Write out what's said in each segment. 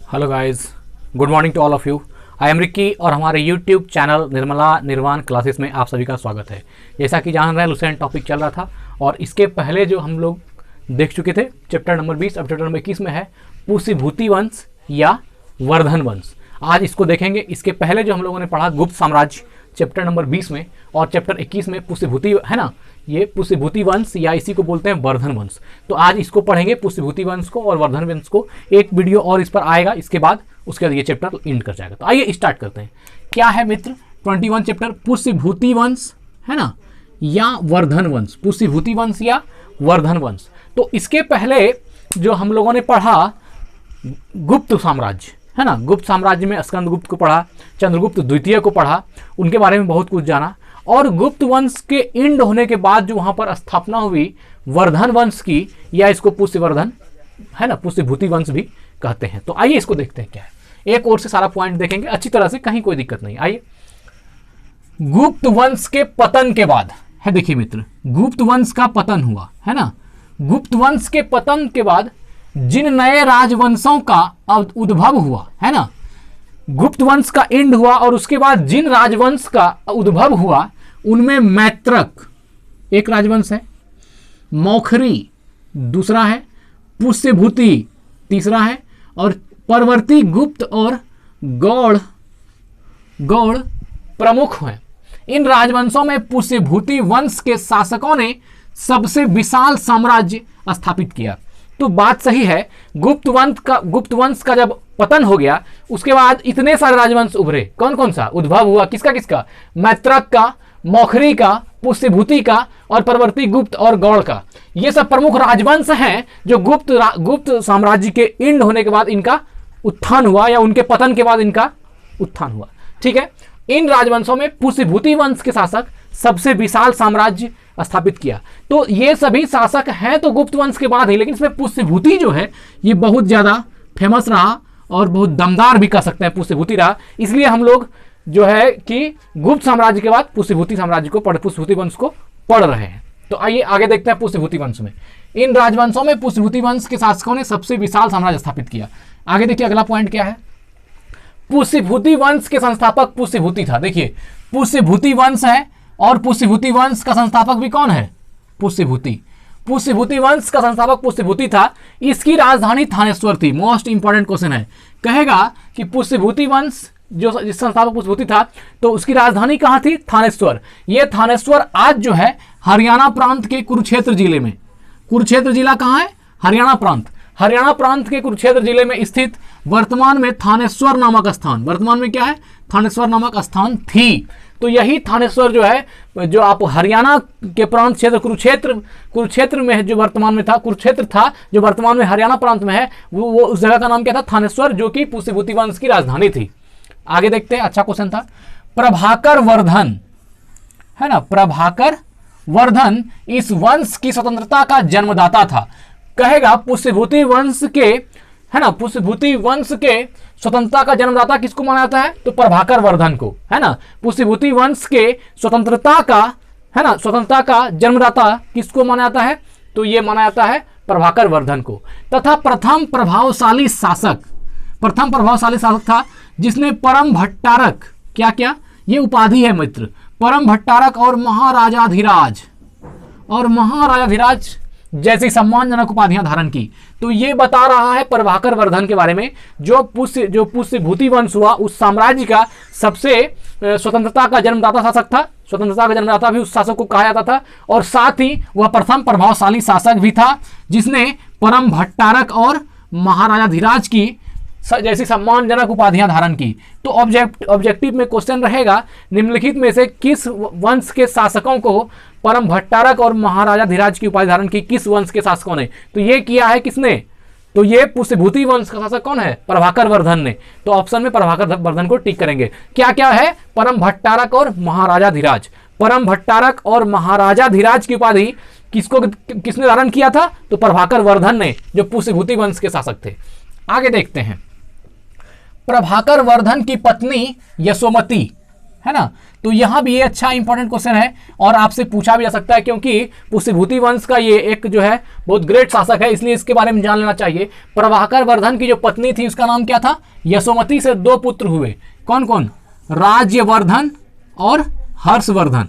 Hello guys, good morning to all of you. I am Ricky और हमारे YouTube channel Nirmala निर्वाण classes में आप सभी का स्वागत है। जैसा कि जान रहे हैं लुसेंट टॉपिक चल रहा था और इसके पहले जो हम लोग देख चुके थे चैप्टर नंबर 20, अब चैप्टर नंबर 21 में है पुष्यभूति वंश या वर्धन वंश। आज इसको देखेंगे। इसके पहले जो हम लोगों ने पढ़ा गुप्त साम्राज्य चैप्टर नंबर 20 में और चैप्टर 21 में पुष्यभूति है ना, ये पुष्यभूति वंश या इसी को बोलते हैं वर्धन वंश। तो आज इसको पढ़ेंगे पुष्यभूति वंश को और वर्धन वंश को। एक वीडियो और इस पर आएगा, इसके बाद उसके बाद ये चैप्टर एंड कर जाएगा। तो आइए स्टार्ट करते हैं। क्या है मित्र 21 चैप्टर पुष्यभूति वंश है ना या वर्धन वंश, पुष्यभूति वंश या वर्धन वंश। तो इसके पहले जो हम लोगों ने पढ़ा गुप्त साम्राज्य है ना, गुप्त साम्राज्य में स्कंदगुप्त को पढ़ा, चंद्रगुप्त द्वितीय को पढ़ा, उनके बारे में बहुत कुछ जाना। और गुप्त वंश के इंड होने के बाद जो वहां पर स्थापना हुई वर्धन वंश की, या इसको पुष्यवर्धन है ना, पुष्यभूति वंश भी कहते हैं। तो आइए इसको देखते हैं क्या है। एक और से सारा पॉइंट देखेंगे अच्छी तरह से, कहीं कोई दिक्कत नहीं। आइए, गुप्त वंश के पतन के बाद है, देखिए मित्र, गुप्त वंश का पतन हुआ है ना। गुप्त वंश के पतन के बाद जिन नए राजवंशों का उद्भव हुआ है ना, गुप्त वंश का एंड हुआ और उसके बाद जिन राजवंश का उद्भव हुआ उनमें मैत्रक एक राजवंश है, मौखरी दूसरा है, पुष्यभूति तीसरा है और परवर्ती गुप्त और गौड़ प्रमुख हैं। इन राजवंशों में पुष्यभूति वंश के शासकों ने सबसे विशाल साम्राज्य स्थापित किया। तो बात सही है, गुप्त वंश का जब पतन हो गया उसके बाद इतने सारे राजवंश उभरे। कौन कौन सा उद्भव हुआ, किसका किसका, मैत्रक का, मौखरी का, पुष्यभूति का और परवर्ती गुप्त और गौड़ का। ये सब प्रमुख राजवंश हैं जो गुप्त साम्राज्य के एंड होने के बाद इनका उत्थान हुआ या उनके पतन के बाद इनका उत्थान हुआ। ठीक है, इन राजवंशों में पुष्यभूति वंश के शासक सबसे विशाल साम्राज्य स्थापित किया। तो ये सभी शासक हैं तो गुप्त वंश के बाद ही, लेकिन इसमें पुष्यभूति जो है ये बहुत ज्यादा फेमस रहा और बहुत दमदार भी कह सकते हैं पुष्यभूति रहा। इसलिए हम लोग जो है कि गुप्त साम्राज्य के बाद पुष्यभूति साम्राज्य को पुष्यभूति वंश को पढ़ रहे हैं। तो आइए आगे देखते हैं पुष्यभूति वंश में। इन राजवंशों में पुष्यभूति वंश के शासकों ने सबसे विशाल साम्राज्य स्थापित किया। आगे देखिए अगला पॉइंट क्या है। पुष्यभूति वंश के संस्थापक पुष्यभूति था। देखिए पुष्यभूति वंश है और पुष्यभूति वंश का संस्थापक भी कौन है, पुष्यभूति। पुष्यभूति वंश का संस्थापक पुष्यभूति था। इसकी राजधानी थानेश्वर थी। मोस्ट इंपॉर्टेंट क्वेश्चन है, कहेगा कि पुष्यभूति वंश जो संस्थापक पुष्यभूति था तो उसकी राजधानी कहाँ थी, थानेश्वर। ये थानेश्वर आज जो है हरियाणा प्रांत के कुरुक्षेत्र जिले में, कुरुक्षेत्र जिला कहाँ है, हरियाणा प्रांत, हरियाणा प्रांत के कुरुक्षेत्र जिले में स्थित वर्तमान में थानेश्वर नामक स्थान, वर्तमान में क्या है, थानेश्वर नामक स्थान थी। तो यही थानेश्वर जो है, जो आप हरियाणा के प्रांत क्षेत्र कुरुक्षेत्र में जो वर्तमान में था, कुरुक्षेत्र था जो वर्तमान में हरियाणा प्रांत में है, वो उस जगह का नाम क्या था, थानेश्वर, जो कि पुष्यभूति वंश की राजधानी थी। आगे देखते हैं, अच्छा क्वेश्चन था। प्रभाकर वर्धन है ना, प्रभाकर वर्धन इस वंश की स्वतंत्रता का जन्मदाता था। कहेगा पुष्यभूति वंश के है ना, पुष्यभूति वंश के स्वतंत्रता का जन्मदाता किसको माना जाता है, तो प्रभाकर वर्धन को है ना। पुष्यभूति वंश के स्वतंत्रता का है ना, स्वतंत्रता का जन्मदाता किसको माना जाता है, तो ये माना जाता है प्रभाकर वर्धन को। तथा प्रथम प्रभावशाली शासक था जिसने परम भट्टारक, क्या क्या ये उपाधि है मित्र, परम भट्टारक और महाराजाधिराज जैसी सम्मानजनक उपाधियां धारण की। तो ये बता रहा है प्रभाकर वर्धन के बारे में, जो पुष्यभूति वंश हुआ उस साम्राज्य का सबसे स्वतंत्रता का जन्मदाता शासक था। स्वतंत्रता का जन्मदाता भी उस शासक को कहा जाता था और साथ ही वह प्रथम प्रभावशाली शासक भी था जिसने परम भट्टारक और महाराजाधिराज की जैसी सम्मानजनक उपाधियां धारण की। तो ऑब्जेक्टिव में क्वेश्चन रहेगा, निम्नलिखित में से किस वंश के शासकों को परम भट्टारक और महाराजाधिराज की उपाधि धारण की, किस वंश के शासकों ने, तो ये किया है किसने, तो ये पुष्यभूति वंश का शासक कौन है, प्रभाकर वर्धन ने। तो ऑप्शन में प्रभाकर वर्धन को टिक करेंगे। क्या क्या है, परम भट्टारक और महाराजाधिराज। परम भट्टारक और महाराजाधिराज की उपाधि किसने धारण किया था, तो प्रभाकर वर्धन ने, जो पुष्यभूति वंश के शासक थे। आगे देखते हैं, प्रभाकर वर्धन की पत्नी यशोमती है ना। तो यहां भी ये अच्छा इंपॉर्टेंट क्वेश्चन है और आपसे पूछा भी जा सकता है, क्योंकि पुष्यभूति वंश का ये एक जो है बहुत ग्रेट शासक है, इसलिए इसके बारे में जान लेना चाहिए। प्रभाकर वर्धन की जो पत्नी थी उसका नाम क्या था? यशोमती से 2 पुत्र हुए। कौन कौन? राज्यवर्धन और हर्षवर्धन,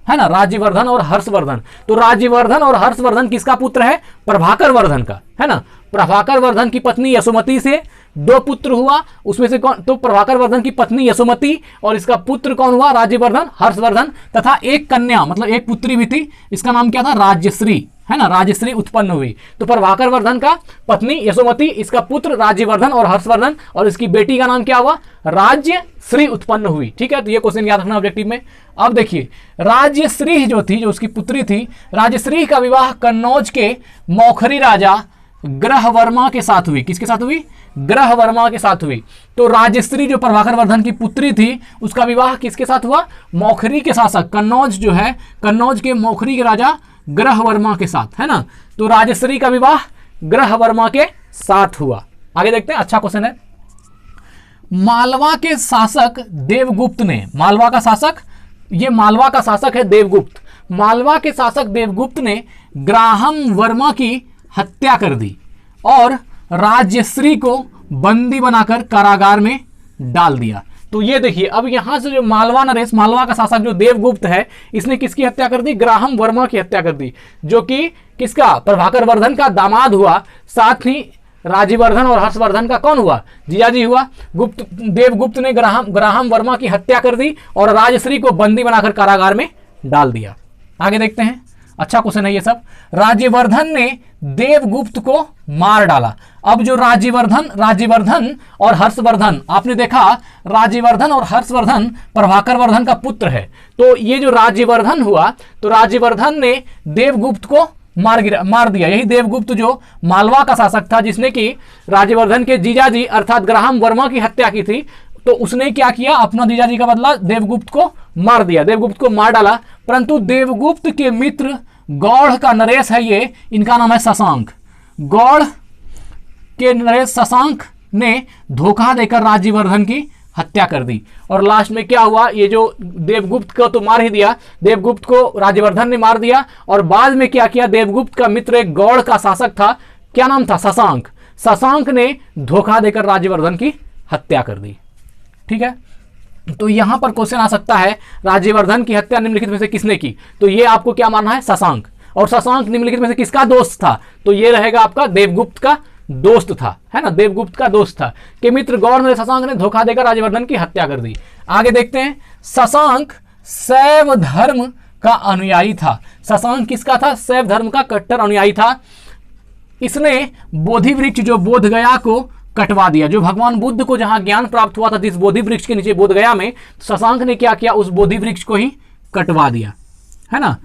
है ना, राज्यवर्धन और हर्षवर्धन। तो राज्यवर्धन और हर्षवर्धन किसका पुत्र है? प्रभाकर वर्धन का, है ना। प्रभाकर वर्धन की पत्नी यशोमती से 2 पुत्र हुआ, उसमें से कौन? तो प्रभाकर वर्धन की पत्नी यशोमती और इसका पुत्र कौन हुआ? राज्यवर्धन, हर्षवर्धन, तथा एक कन्या मतलब एक पुत्री भी थी, इसका नाम क्या था? राजश्री, है ना, राजश्री उत्पन्न हुई। तो प्रभाकर वर्धन का पत्नी यशोमती, इसका पुत्र राज्यवर्धन और हर्षवर्धन, और इसकी बेटी का नाम क्या हुआ? राज्यश्री उत्पन्न हुई। ठीक है, तो ये क्वेश्चन याद रखना ऑब्जेक्टिव में। अब देखिए, राज्यश्री जो थी, जो उसकी पुत्री थी, राजश्री का विवाह कन्नौज के मौखरी राजा ग्रहवर्मा के साथ हुई। किसके साथ हुई? ग्रहवर्मा के साथ हुई। तो राजश्री जो प्रभाकर वर्धन की पुत्री थी, उसका विवाह किसके साथ हुआ? मौखरी के शासक, कन्नौज जो है, कन्नौज के मौखरी के राजा ग्रहवर्मा के साथ, है ना। तो राजश्री का विवाह ग्रहवर्मा के साथ हुआ। आगे देखते हैं, अच्छा क्वेश्चन है। मालवा के शासक देवगुप्त ने, मालवा का शासक, ये मालवा का शासक है देवगुप्त, मालवा के शासक देवगुप्त ने ग्राहम वर्मा की हत्या कर दी और राजश्री को बंदी बनाकर कारागार में डाल दिया। तो ये देखिए, अब यहां से जो मालवा नरेश, मालवा का शासक जो देवगुप्त है, इसने किसकी हत्या कर दी? ग्राहम वर्मा की हत्या कर दी, जो कि किसका? प्रभाकर वर्धन का दामाद हुआ, साथ ही राज्यवर्धन और हर्षवर्धन का कौन हुआ? जीजाजी हुआ। देवगुप्त ने ग्राहम वर्मा की हत्या कर दी और राजश्री को बंदी बनाकर कारागार में डाल दिया। आगे देखते हैं, अच्छा क्वेश्चन है ये सब। राज्यवर्धन ने देवगुप्त को मार डाला। अब जो राज्यवर्धन और हर्षवर्धन, आपने देखा राज्यवर्धन और हर्षवर्धन प्रभाकर वर्धन का पुत्र है। तो ये जो राज्यवर्धन हुआ, तो राज्यवर्धन ने देवगुप्त को मार दिया। यही देवगुप्त जो मालवा का शासक था, जिसने कि राज्यवर्धन के जीजाजी अर्थात ग्राहम वर्मा की हत्या की थी, तो उसने क्या किया? अपना जीजाजी का बदला देवगुप्त को मार दिया, देवगुप्त को मार डाला। परंतु देवगुप्त के मित्र गौड़ का नरेश है, ये इनका नाम है शशांक। गौड़ के नरेश शशांक ने धोखा देकर राज्यवर्धन की हत्या कर दी। और लास्ट में क्या हुआ? ये जो देवगुप्त को तो मार ही दिया, देवगुप्त को राज्यवर्धन ने मार दिया, और बाद में क्या किया? देवगुप्त का मित्र एक गौड़ का शासक था, क्या नाम था? शशांक। शशांक ने धोखा देकर राज्यवर्धन की हत्या कर दी। ठीक है, तो यहां पर क्वेश्चन आ सकता है, राज्यवर्धन की हत्या निम्नलिखित में से किसने की? तो ये आपको क्या मानना है? शशांक। और शशांक निम्नलिखित में से किसका दोस्त था? तो ये रहेगा आपका देवगुप्त का दोस्त था, है ना, देवगुप्त का दोस्त था। कि मित्र गौड़ ने, शशांक ने धोखा देकर राज्यवर्धन की हत्या कर दी। आगे देखते हैं, शशांक शैव धर्म का अनुयायी था। शशांक किसका था? शैव धर्म का कट्टर अनुयायी था। इसने बोधि वृक्ष जो बोध गया को कटवा दिया। जो भगवान बुद्ध को जहां ज्ञान प्राप्त हुआ था, जिस बोधि वृक्ष के नीचे बोध गया में, शशांक ने क्या किया? उस बोधि वृक्ष को ही कटवा दिया, है ना।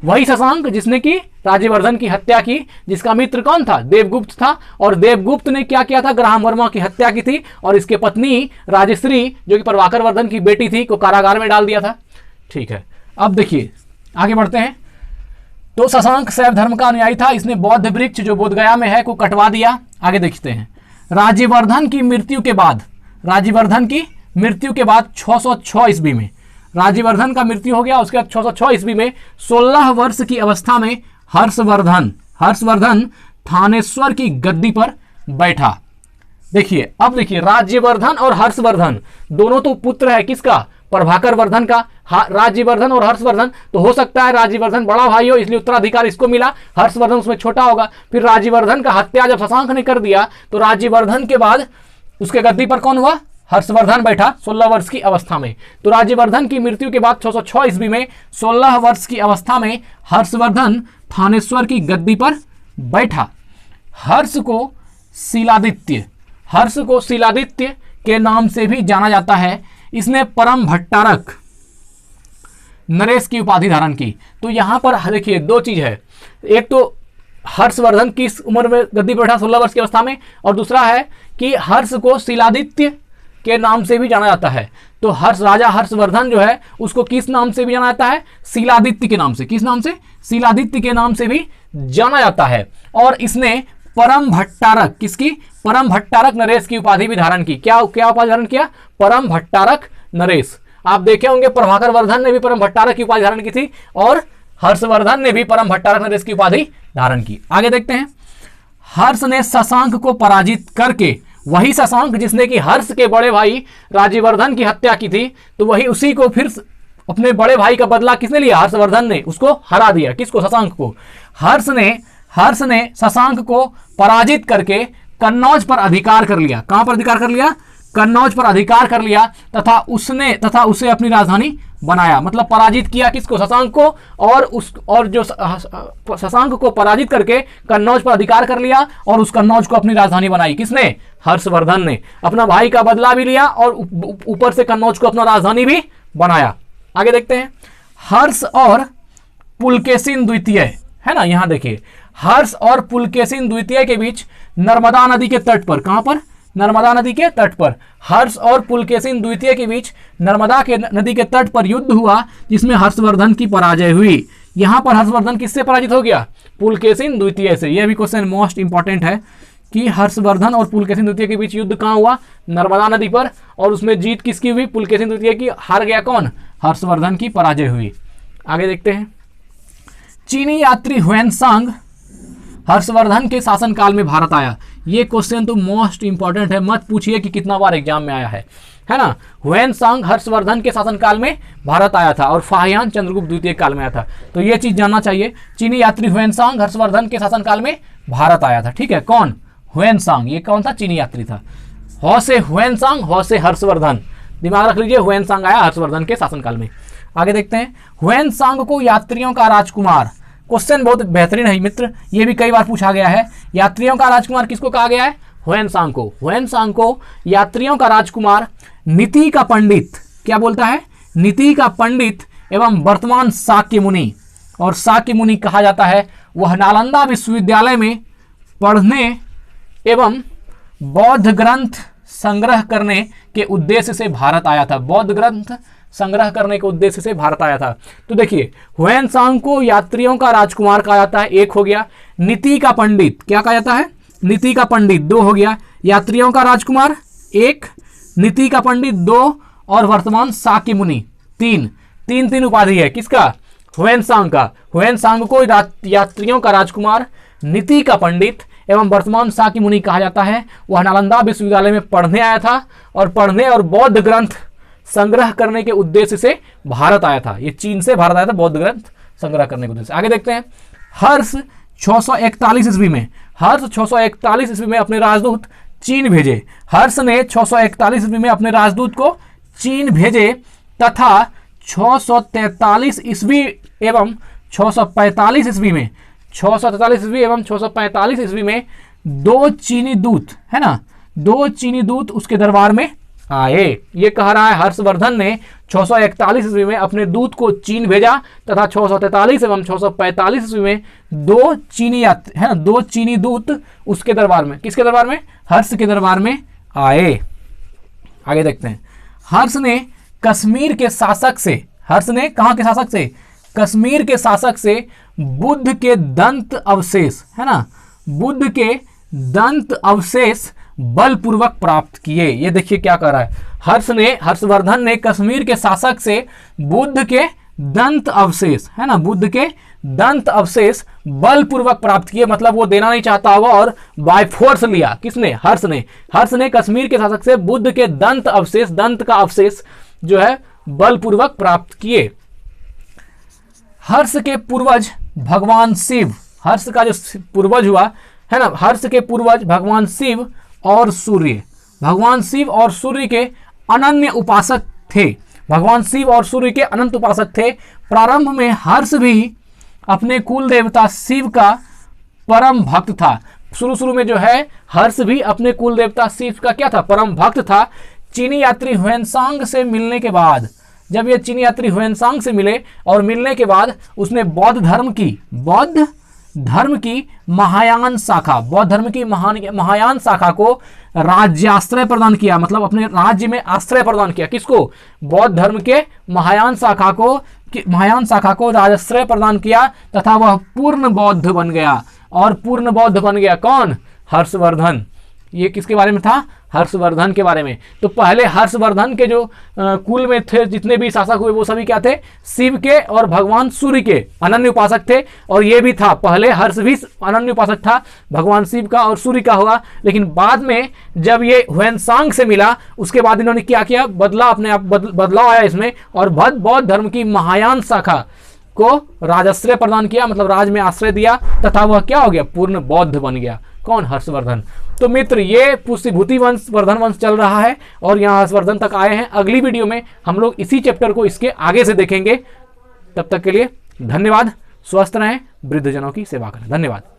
वही शशांक जिसने की राज्यवर्धन की हत्या की, जिसका मित्र कौन था? देवगुप्त था। और देवगुप्त ने क्या किया था? ग्राहम वर्मा की हत्या की थी और इसके पत्नी राजश्री, जो कि प्रभाकर वर्धन की बेटी थी, को कारागार में डाल दिया था। ठीक है, अब देखिए आगे बढ़ते हैं। तो शशांक शैव धर्म का अनुयायी था, इसने बौद्ध वृक्ष जो बोधगया में है को कटवा दिया। आगे देखते हैं, राज्यवर्धन की मृत्यु के बाद, राज्यवर्धन की मृत्यु के बाद 606 ईस्वी में, राज्यवर्धन का मृत्यु हो गया। उसके बाद 606 ईस्वी में 16 वर्ष की अवस्था में हर्षवर्धन थानेश्वर की गद्दी पर बैठा। देखिए, अब देखिए, राज्यवर्धन और हर्षवर्धन दोनों तो पुत्र है किसका? प्रभाकर वर्धन का। राज्यवर्धन और हर्षवर्धन, तो हो सकता है राज्यवर्धन बड़ा भाई हो, इसलिए उत्तराधिकार इसको मिला, हर्षवर्धन उसमें छोटा होगा। फिर राज्यवर्धन का हत्या जब शशांक ने कर दिया, तो राज्यवर्धन के बाद उसके गद्दी पर कौन हुआ? हर्षवर्धन बैठा 16 वर्ष की अवस्था में। तो राज्यवर्धन की मृत्यु के बाद 606 ईस्वी में 16 वर्ष की अवस्था में हर्षवर्धन थानेश्वर की गद्दी पर बैठा। हर्ष को शिलादित्य के नाम से भी जाना जाता है। इसने परम भट्टारक नरेश की उपाधि धारण की। तो यहां पर देखिए, दो चीज है, एक तो हर्षवर्धन किस उम्र में गद्दी पर बैठा? 16 वर्ष की अवस्था में। और दूसरा है कि हर्ष को शिलादित्य के नाम से भी जाना जाता है। तो राजा हर्षवर्धन जो है उसको किस नाम से भी जाना जाता है? शिलादित्य के नाम से। किस नाम से? शिलादित्य के नाम से भी जाना जाता है। और इसने परम भट्टारक, किसकी? परम भट्टारक नरेश की उपाधि भी धारण की। क्या उपाधि धारण किया? परम भट्टारक नरेश। आप देखे होंगे प्रभाकर वर्धन ने भी परम भट्टारक की उपाधि धारण की थी और हर्षवर्धन ने भी परम भट्टारक ने इसकी उपाधि धारण की। आगे देखते हैं, हर्ष ने शशांक को पराजित करके, वही शशांक जिसने कि हर्ष के बड़े भाई राज्यवर्धन की हत्या की थी, तो वही उसी को फिर अपने बड़े भाई का बदला किसने लिया? हर्षवर्धन ने उसको हरा दिया। किसको? शशांक को। हर्ष ने शशांक को पराजित करके कन्नौज पर अधिकार कर लिया। कहां पर अधिकार कर लिया? कन्नौज पर अधिकार कर लिया तथा उसे अपनी राजधानी बनाया। मतलब पराजित किया किसको? शशांक को, और जो शशांक को पराजित करके कन्नौज पर अधिकार कर लिया और उस कन्नौज को अपनी राजधानी बनाई। किसने? हर्षवर्धन ने। अपना भाई का बदला भी लिया और ऊपर से कन्नौज को अपना राजधानी भी बनाया। आगे देखते हैं, हर्ष और पुलकेशिन द्वितीय, है ना, यहां देखिए, हर्ष और पुलकेशिन द्वितीय के बीच नर्मदा नदी के तट पर, कहां पर? नर्मदा नदी के तट पर। हर्ष और पुलकेशिन द्वितीय के बीच नर्मदा के नदी के तट पर युद्ध हुआ जिसमें हर्षवर्धन की पराजय हुई। यहां पर हर्षवर्धन किससे पराजित हो गया? पुलकेशिन द्वितीय से। यह भी क्वेश्चन मोस्ट इंपॉर्टेंट है कि हर्षवर्धन और पुलकेशिन द्वितीय के बीच युद्ध कहां हुआ? नर्मदा नदी पर। और उसमें जीत किसकी हुई? पुलकेशिन द्वितीय की। हार गया कौन? हर्षवर्धन की पराजय हुई। आगे देखते हैं, चीनी यात्री ह्वेनसांग हर्षवर्धन के शासनकाल में भारत आया। ये क्वेश्चन तो मोस्ट इंपॉर्टेंट है, मत पूछिए कि कितना बार एग्जाम में आया है ना। ह्वेनसांग हर्षवर्धन के शासनकाल में भारत आया था और फाहियान चंद्रगुप्त द्वितीय काल में आया था। तो ये चीज जानना चाहिए। चीनी यात्री ह्वेनसांग हर्षवर्धन के शासनकाल में भारत आया था। ठीक है, कौन? ह्वेनसांग। ये कौन था? चीनी यात्री था। ह से ह्वेनसांग, ह से हर्षवर्धन। दिमाग रख लीजिए, ह्वेनसांग आया हर्षवर्धन के शासनकाल में। आगे देखते हैं, ह्वेनसांग को यात्रियों का राजकुमार। क्वेश्चन बहुत बेहतरीन है मित्र, ये भी कई बार पूछा गया है। यात्रियों का राजकुमार किसको कहा गया है? ह्वेनसांग को। ह्वेनसांग को यात्रियों का राजकुमार, नीति का पंडित, क्या बोलता है? नीति का पंडित एवं वर्तमान शाक्य मुनि, और शाक्य मुनि कहा जाता है। वह नालंदा विश्वविद्यालय में पढ़ने एवं बौद्ध ग्रंथ संग्रह करने के उद्देश्य से भारत आया था। बौद्ध ग्रंथ संग्रह करने के उद्देश्य से भारत आया था। तो देखिए, ह्वेनसांग को यात्रियों का राजकुमार कहा जाता है, एक हो गया। नीति का पंडित, क्या कहा जाता है? नीति का पंडित, दो हो गया। यात्रियों का राजकुमार एक, नीति का पंडित दो, और वर्तमान शाक्य मुनि तीन उपाधि है। किसका? ह्वेनसांग का। ह्वेनसांग को यात्रियों का राजकुमार, नीति का पंडित एवं वर्तमान शाक्य मुनि कहा जाता है। वह नालंदा विश्वविद्यालय में पढ़ने आया था और बौद्ध ग्रंथ संग्रह करने के उद्देश्य से भारत आया था। ये चीन से भारत आया था बौद्ध ग्रंथ संग्रह करने के उद्देश्य से। आगे देखते हैं, हर्ष 641 ईस्वी में, हर्ष 641 ईस्वी में अपने राजदूत चीन भेजे। हर्ष ने 641 ईस्वी में अपने राजदूत को चीन भेजे तथा 643 ईस्वी एवं 645 ईस्वी में, 643 ईस्वी एवं 645 ईस्वी में दो चीनी दूत, है ना, दो चीनी दूत उसके दरबार में आए। ये कह रहा है हर्षवर्धन ने 641 ईस्वी में अपने दूत को चीन भेजा तथा 643 एवं 645 ईस्वी में दो चीनी यात्री, है ना, दो चीनी दूत उसके दरबार में, किसके दरबार में? हर्ष के दरबार में आए। आगे देखते हैं, हर्ष ने कश्मीर के शासक से, हर्ष ने कहां के शासक से? कश्मीर के शासक से बुद्ध के दंत अवशेष, है ना, बुद्ध के दंत अवशेष बलपूर्वक प्राप्त किए। ये देखिए क्या कर रहा है, हर्षवर्धन ने कश्मीर के शासक से बुद्ध के दंत अवशेष, है ना, बुद्ध के दंत अवशेष बलपूर्वक प्राप्त किए। मतलब वो देना नहीं चाहता होगा और बाय फोर्स लिया। किसने? हर्ष ने। हर्ष ने कश्मीर के शासक से बुद्ध के दंत अवशेष, दंत का अवशेष जो है बलपूर्वक प्राप्त किए। हर्ष के पूर्वज भगवान शिव, हर्ष का जो पूर्वज हुआ, है ना, हर्ष के पूर्वज भगवान शिव और सूर्य, भगवान शिव और सूर्य के अनन्य उपासक थे। भगवान शिव और सूर्य के अनंत उपासक थे। प्रारंभ में हर्ष भी अपने कुल देवता शिव का परम भक्त था। शुरू में जो है हर्ष भी अपने कुल देवता शिव का क्या था? परम भक्त था। चीनी यात्री ह्वेनसांग से मिलने के बाद, जब ये चीनी यात्री ह्वेनसांग से मिले और मिलने के बाद उसने बौद्ध धर्म की महायान शाखा, बौद्ध धर्म की महायान शाखा को राज्याश्रय प्रदान किया। मतलब अपने राज्य में आश्रय प्रदान किया। किसको? बौद्ध धर्म के महायान शाखा को राजाश्रय प्रदान किया तथा वह पूर्ण बौद्ध बन गया। और पूर्ण बौद्ध बन गया कौन? हर्षवर्धन। ये किसके बारे में था? हर्षवर्धन के बारे में। तो पहले हर्षवर्धन के जो कुल में थे जितने भी शासक हुए वो सभी क्या थे, शिव के और भगवान सूर्य के अनन्य उपासक थे। और ये भी था, पहले हर्ष भी अनन्य उपासक था, भगवान शिव का और सूर्य का हुआ। लेकिन बाद में जब ये ह्वेनसांग से मिला उसके बाद इन्होंने क्या किया, बदला, अपने आप बदलाव आया इसमें, और बौद्ध धर्म की महायान शाखा को राजाश्रय प्रदान किया, मतलब राज में आश्रय दिया, तथा वह क्या हो गया, पूर्ण बौद्ध बन गया। कौन, हर्षवर्धन। तो मित्र ये पुष्यभूति वंश, वर्धन वंश चल रहा है और यहाँ हर्षवर्धन तक आए हैं। अगली वीडियो में हम लोग इसी चैप्टर को इसके आगे से देखेंगे। तब तक के लिए धन्यवाद। स्वस्थ रहें, वृद्धजनों की सेवा करें। धन्यवाद।